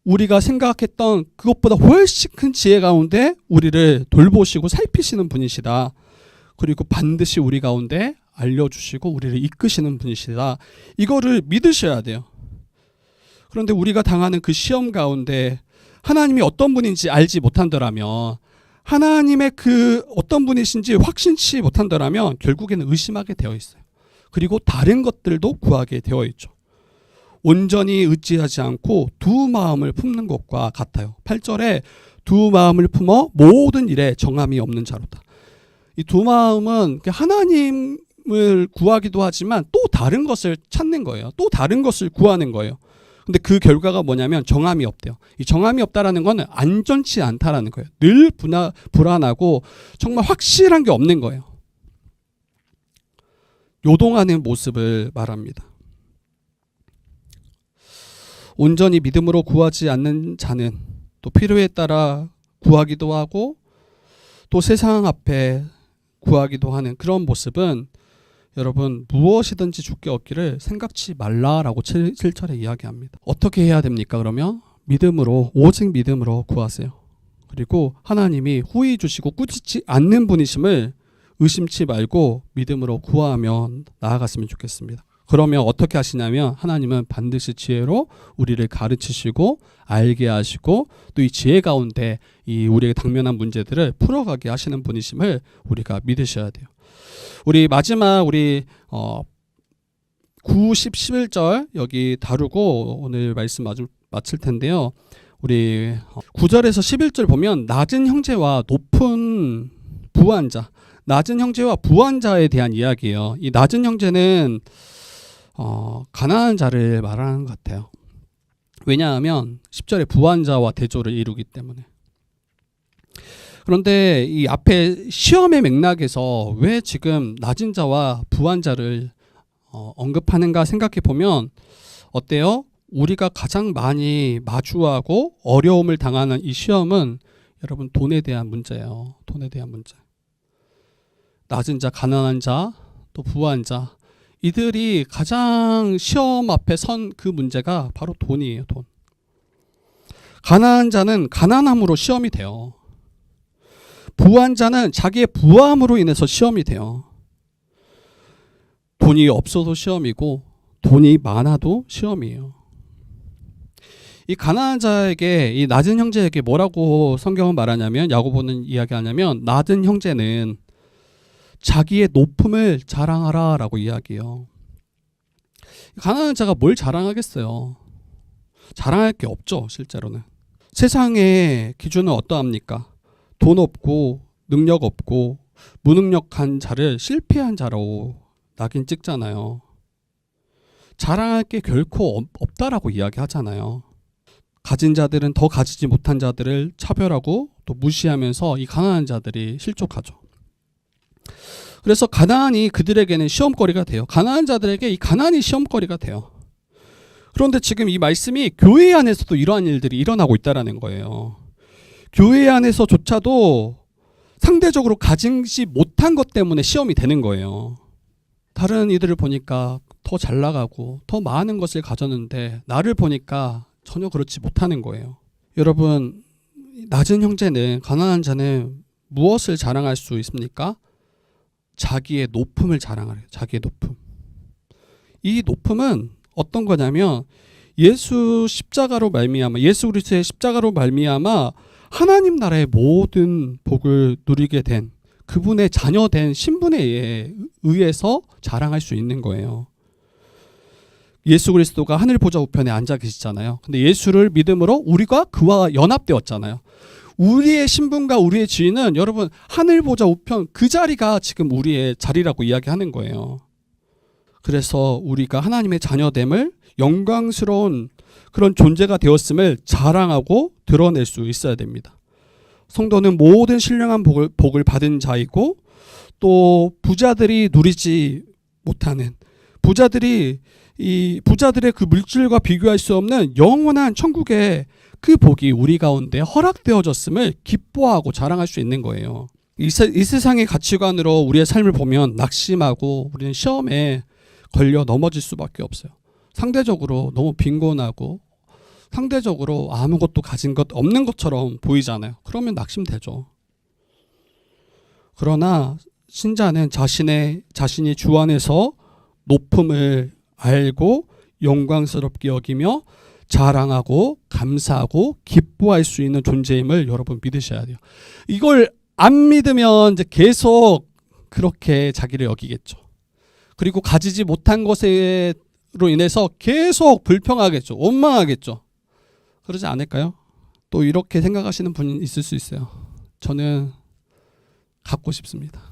우리가 생각했던 그것보다 훨씬 큰 지혜 가운데 우리를 돌보시고 살피시는 분이시다. 그리고 반드시 우리 가운데 알려주시고 우리를 이끄시는 분이시다. 이거를 믿으셔야 돼요. 그런데 우리가 당하는 그 시험 가운데 하나님이 어떤 분인지 알지 못한다라면 하나님의 그 어떤 분이신지 확신치 못한다라면 결국에는 의심하게 되어 있어요. 그리고 다른 것들도 구하게 되어 있죠. 온전히 의지하지 않고 두 마음을 품는 것과 같아요. 8절에 두 마음을 품어 모든 일에 정함이 없는 자로다. 이 두 마음은 하나님을 구하기도 하지만 또 다른 것을 찾는 거예요. 또 다른 것을 구하는 거예요. 근데 그 결과가 뭐냐면 정함이 없대요. 이 정함이 없다라는 건 안전치 않다라는 거예요. 늘 불안하고 정말 확실한 게 없는 거예요. 요동하는 모습을 말합니다. 온전히 믿음으로 구하지 않는 자는 또 필요에 따라 구하기도 하고 또 세상 앞에 구하기도 하는 그런 모습은 여러분 무엇이든지 주께 얻기를 생각지 말라라고 7절에 이야기합니다. 어떻게 해야 됩니까? 그러면 믿음으로 오직 믿음으로 구하세요. 그리고 하나님이 후히 주시고 꾸짖지 않는 분이심을 의심치 말고 믿음으로 구하며 나아갔으면 좋겠습니다. 그러면 어떻게 하시냐면 하나님은 반드시 지혜로 우리를 가르치시고 알게 하시고 또 이 지혜 가운데 이 우리에게 당면한 문제들을 풀어가게 하시는 분이심을 우리가 믿으셔야 돼요. 우리 마지막 9, 10, 11절 여기 다루고 오늘 말씀 마칠 텐데요. 우리 9절에서 11절 보면 낮은 형제와 높은 부한 자, 낮은 형제와 부한 자에 대한 이야기예요. 이 낮은 형제는 가난한 자를 말하는 것 같아요. 왜냐하면 10절에 부한 자와 대조를 이루기 때문에. 그런데 이 앞에 시험의 맥락에서 왜 지금 낮은 자와 부한 자를 언급하는가 생각해 보면 어때요? 우리가 가장 많이 마주하고 어려움을 당하는 이 시험은 여러분 돈에 대한 문제예요. 돈에 대한 문제. 낮은 자, 가난한 자, 또 부한 자, 이들이 가장 시험 앞에 선 그 문제가 바로 돈이에요. 돈. 가난한 자는 가난함으로 시험이 돼요. 부한 자는 자기의 부함으로 인해서 시험이 돼요. 돈이 없어도 시험이고 돈이 많아도 시험이에요. 이 가난한 자에게, 이 낮은 형제에게 뭐라고 성경은 말하냐면, 야고보는 이야기하냐면 낮은 형제는 자기의 높음을 자랑하라 라고 이야기해요. 가난한 자가 뭘 자랑하겠어요? 자랑할 게 없죠. 실제로는. 세상의 기준은 어떠합니까? 돈 없고 능력 없고 무능력한 자를 실패한 자로 낙인 찍잖아요. 자랑할 게 결코 없다라고 이야기하잖아요. 가진 자들은 더 가지지 못한 자들을 차별하고 또 무시하면서 이 가난한 자들이 실족하죠. 그래서 가난이 그들에게는 시험거리가 돼요. 가난한 자들에게 이 가난이 시험거리가 돼요. 그런데 지금 이 말씀이 교회 안에서도 이러한 일들이 일어나고 있다는 거예요. 교회 안에서조차도 상대적으로 가지지 못한 것 때문에 시험이 되는 거예요. 다른 이들을 보니까 더 잘 나가고 더 많은 것을 가졌는데 나를 보니까 전혀 그렇지 못하는 거예요. 여러분, 낮은 형제는, 가난한 자는 무엇을 자랑할 수 있습니까? 자기의 높음을 자랑하래요. 자기의 높음. 이 높음은 어떤 거냐면 예수 십자가로 말미암아, 예수 그리스도의 십자가로 말미암아 하나님 나라의 모든 복을 누리게 된 그분의 자녀된 신분에 의해서 자랑할 수 있는 거예요. 예수 그리스도가 하늘 보좌 우편에 앉아 계시잖아요. 근데 예수를 믿음으로 우리가 그와 연합되었잖아요. 우리의 신분과 우리의 지위는 여러분 하늘 보좌 우편 그 자리가 지금 우리의 자리라고 이야기하는 거예요. 그래서 우리가 하나님의 자녀됨을, 영광스러운 그런 존재가 되었음을 자랑하고 드러낼 수 있어야 됩니다. 성도는 모든 신령한 복을 받은 자이고 또 부자들이 누리지 못하는, 부자들의 그 물질과 비교할 수 없는 영원한 천국의 그 복이 우리 가운데 허락되어졌음을 기뻐하고 자랑할 수 있는 거예요. 이 세상의 가치관으로 우리의 삶을 보면 낙심하고 우리는 시험에 걸려 넘어질 수밖에 없어요. 상대적으로 너무 빈곤하고 상대적으로 아무것도 가진 것 없는 것처럼 보이잖아요. 그러면 낙심되죠. 그러나 신자는 자신이 주 안에서 높음을 알고 영광스럽게 여기며 자랑하고 감사하고 기뻐할 수 있는 존재임을 여러분 믿으셔야 돼요. 이걸 안 믿으면 이제 계속 그렇게 자기를 여기겠죠. 그리고 가지지 못한 것으로 인해서 계속 불평하겠죠. 원망하겠죠. 그러지 않을까요? 또 이렇게 생각하시는 분이 있을 수 있어요. 저는 갖고 싶습니다.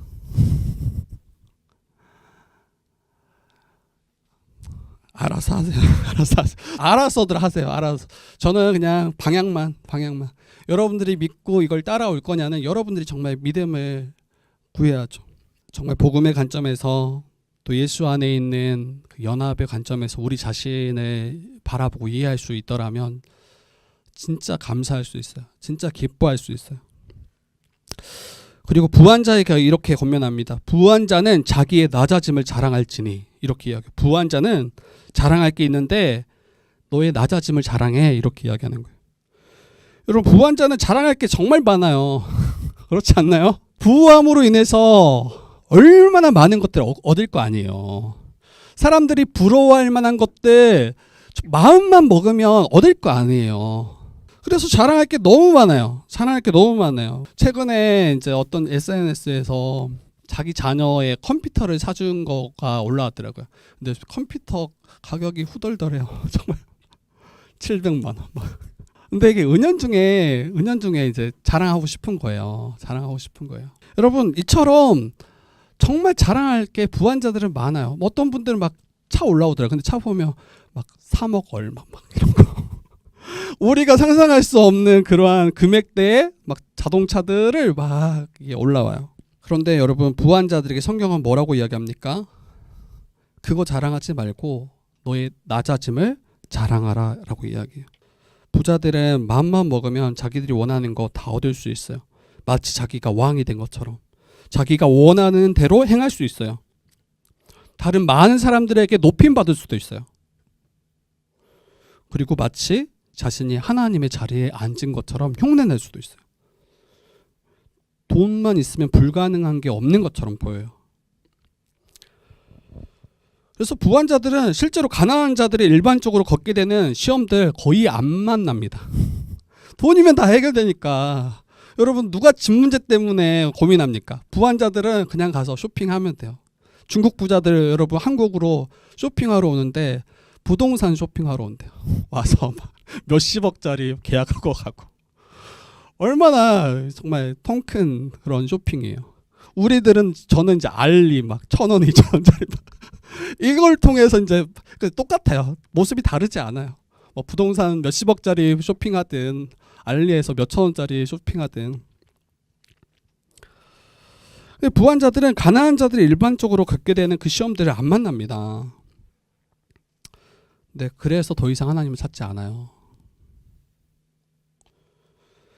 알아서 하세요. 알아서들 하세요. 알아서. 저는 그냥 방향만. 여러분들이 믿고 이걸 따라올 거냐는 여러분들이 정말 믿음을 구해야죠. 정말 복음의 관점에서 또 예수 안에 있는 그 연합의 관점에서 우리 자신을 바라보고 이해할 수 있더라면 진짜 감사할 수 있어요. 진짜 기뻐할 수 있어요. 그리고 부한 자에게 이렇게 권면합니다. 부한 자는 자기의 낮아짐을 자랑할지니, 이렇게 이야기해요. 부한 자는 자랑할 게 있는데 너의 낮아짐을 자랑해, 이렇게 이야기하는 거예요. 여러분, 부한 자는 자랑할 게 정말 많아요. 그렇지 않나요? 부함으로 인해서 얼마나 많은 것들을 얻을 거 아니에요. 사람들이 부러워할 만한 것들 마음만 먹으면 얻을 거 아니에요. 그래서 자랑할 게 너무 많아요. 자랑할 게 너무 많아요. 최근에 이제 어떤 SNS에서 자기 자녀의 컴퓨터를 사준 거가 올라왔더라고요. 근데 컴퓨터 가격이 후덜덜해요. 정말 700만 원. 근데 이게 은연중에 이제 자랑하고 싶은 거예요. 자랑하고 싶은 거예요. 여러분, 이처럼 정말 자랑할 게 부한자들은 많아요. 뭐 어떤 분들은 막 차 올라오더라고요. 근데 차 보면 막 3억 얼마 막 이런 거. 우리가 상상할 수 없는 그러한 금액대의 막 자동차들을 막 이게 올라와요. 그런데 여러분, 부한자들에게 성경은 뭐라고 이야기합니까? 그거 자랑하지 말고 너의 낮아짐을 자랑하라 라고 이야기해요. 부자들은 마음만 먹으면 자기들이 원하는 거 다 얻을 수 있어요. 마치 자기가 왕이 된 것처럼 자기가 원하는 대로 행할 수 있어요. 다른 많은 사람들에게 높임받을 수도 있어요. 그리고 마치 자신이 하나님의 자리에 앉은 것처럼 흉내낼 수도 있어요. 돈만 있으면 불가능한 게 없는 것처럼 보여요. 그래서 부한자들은 실제로 가난한 자들이 일반적으로 겪게 되는 시험들 거의 안 만납니다. 돈이면 다 해결되니까. 여러분, 누가 집 문제 때문에 고민합니까? 부한자들은 그냥 가서 쇼핑하면 돼요. 중국 부자들 여러분 한국으로 쇼핑하러 오는데 부동산 쇼핑하러 온대요. 와서 막 몇십억짜리 계약하고 가고. 얼마나 정말 통 큰 그런 쇼핑이에요. 저는 이제 알리 막 1,000원, 2,000원짜리 이걸 통해서 이제 똑같아요. 모습이 다르지 않아요. 뭐 부동산 몇십억짜리 쇼핑하든 알리에서 몇천 원짜리 쇼핑하든. 부한자들은 가난한 자들이 일반적으로 겪게 되는 그 시험들을 안 만납니다. 네, 그래서 더 이상 하나님을 찾지 않아요.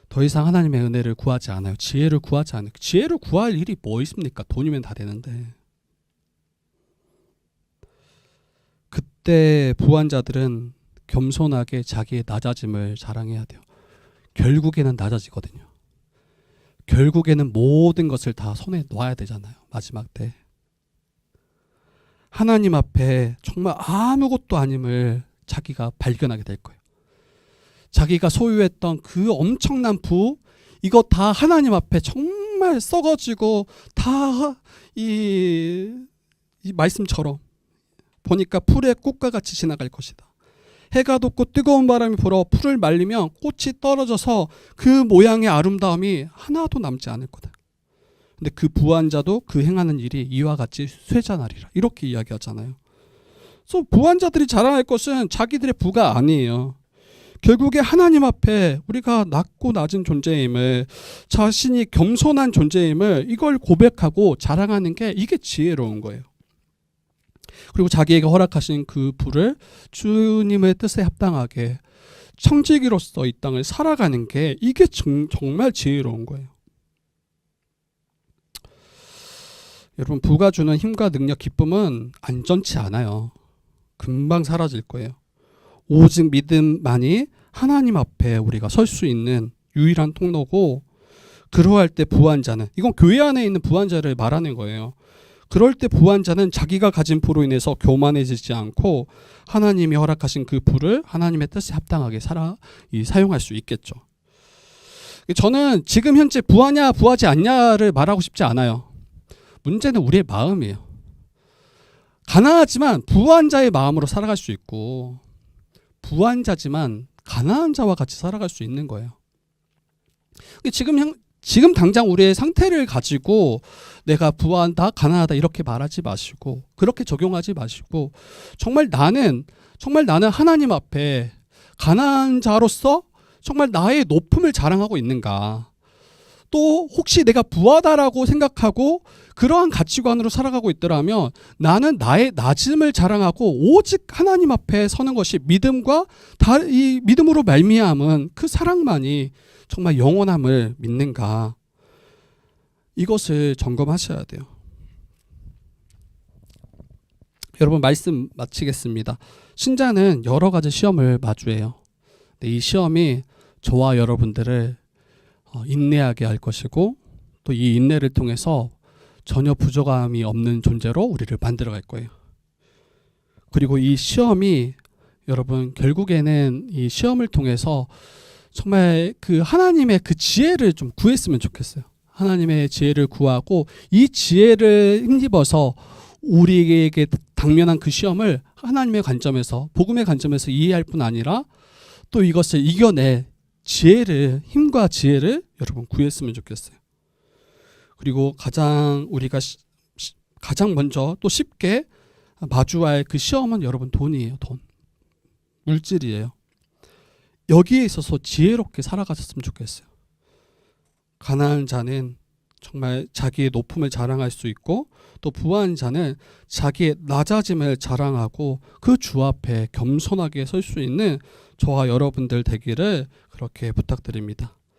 더 이상 하나님의 은혜를 구하지 않아요. 지혜를 구하지 않아요. 지혜를 구할 일이 뭐 있습니까? 돈이면 다 되는데. 그때 부한자들은 겸손하게 자기의 낮아짐을 자랑해야 돼요. 결국에는 낮아지거든요. 결국에는 모든 것을 다 손에 놔야 되잖아요. 마지막 때. 하나님 앞에 정말 아무것도 아님을 자기가 발견하게 될 거예요. 자기가 소유했던 그 엄청난 부, 이거 다 하나님 앞에 정말 썩어지고 다 이 말씀처럼 보니까 풀의 꽃과 같이 지나갈 것이다. 해가 돋고 뜨거운 바람이 불어 풀을 말리면 꽃이 떨어져서 그 모양의 아름다움이 하나도 남지 않을 거다. 근데 그 부한자도 그 행하는 일이 이와 같이 쇠잔하리라. 이렇게 이야기하잖아요. 그래서 부한자들이 자랑할 것은 자기들의 부가 아니에요. 결국에 하나님 앞에 우리가 낮고 낮은 존재임을, 자신이 겸손한 존재임을 이걸 고백하고 자랑하는 게 이게 지혜로운 거예요. 그리고 자기에게 허락하신 그 부를 주님의 뜻에 합당하게 청지기로서 이 땅을 살아가는 게 이게 정말 지혜로운 거예요. 여러분, 부가 주는 힘과 능력, 기쁨은 안전치 않아요. 금방 사라질 거예요. 오직 믿음만이 하나님 앞에 우리가 설 수 있는 유일한 통로고, 그러할 때 부한자는, 이건 교회 안에 있는 부한자를 말하는 거예요. 그럴 때 부한자는 자기가 가진 부로 인해서 교만해지지 않고 하나님이 허락하신 그 부를 하나님의 뜻에 합당하게 사용할 수 있겠죠. 저는 지금 현재 부하냐 부하지 않냐를 말하고 싶지 않아요. 문제는 우리의 마음이에요. 가난하지만 부한 자의 마음으로 살아갈 수 있고, 부한 자지만 가난한 자와 같이 살아갈 수 있는 거예요. 지금 당장 우리의 상태를 가지고 내가 부하다 가난하다 이렇게 말하지 마시고, 그렇게 적용하지 마시고, 정말 나는 하나님 앞에 가난한 자로서 정말 나의 높음을 자랑하고 있는가, 또 혹시 내가 부하다라고 생각하고 그러한 가치관으로 살아가고 있더라면 나는 나의 낮음을 자랑하고 오직 하나님 앞에 서는 것이 이 믿음으로 말미암은 그 사랑만이 정말 영원함을 믿는가, 이것을 점검하셔야 돼요. 여러분, 말씀 마치겠습니다. 신자는 여러 가지 시험을 마주해요. 이 시험이 저와 여러분들을 인내하게 할 것이고, 또 이 인내를 통해서 전혀 부족함이 없는 존재로 우리를 만들어 갈 거예요. 그리고 이 시험이 여러분 결국에는 이 시험을 통해서 정말 그 하나님의 그 지혜를 좀 구했으면 좋겠어요. 하나님의 지혜를 구하고 이 지혜를 힘입어서 우리에게 당면한 그 시험을 하나님의 관점에서 복음의 관점에서 이해할 뿐 아니라 또 이것을 이겨낼 지혜를 힘과 지혜를 여러분 구했으면 좋겠어요. 그리고 가장 우리가 가장 먼저 또 쉽게 마주할 그 시험은 여러분 돈이에요. 돈. 물질이에요. 여기에 있어서 지혜롭게 살아가셨으면 좋겠어요. 가난한 자는 정말 자기의 높음을 자랑할 수 있고 또 부한 자는 자기의 낮아짐을 자랑하고 그 주 앞에 겸손하게 설 수 있는 저와 여러분들 되기를 그렇게 부탁드립니다.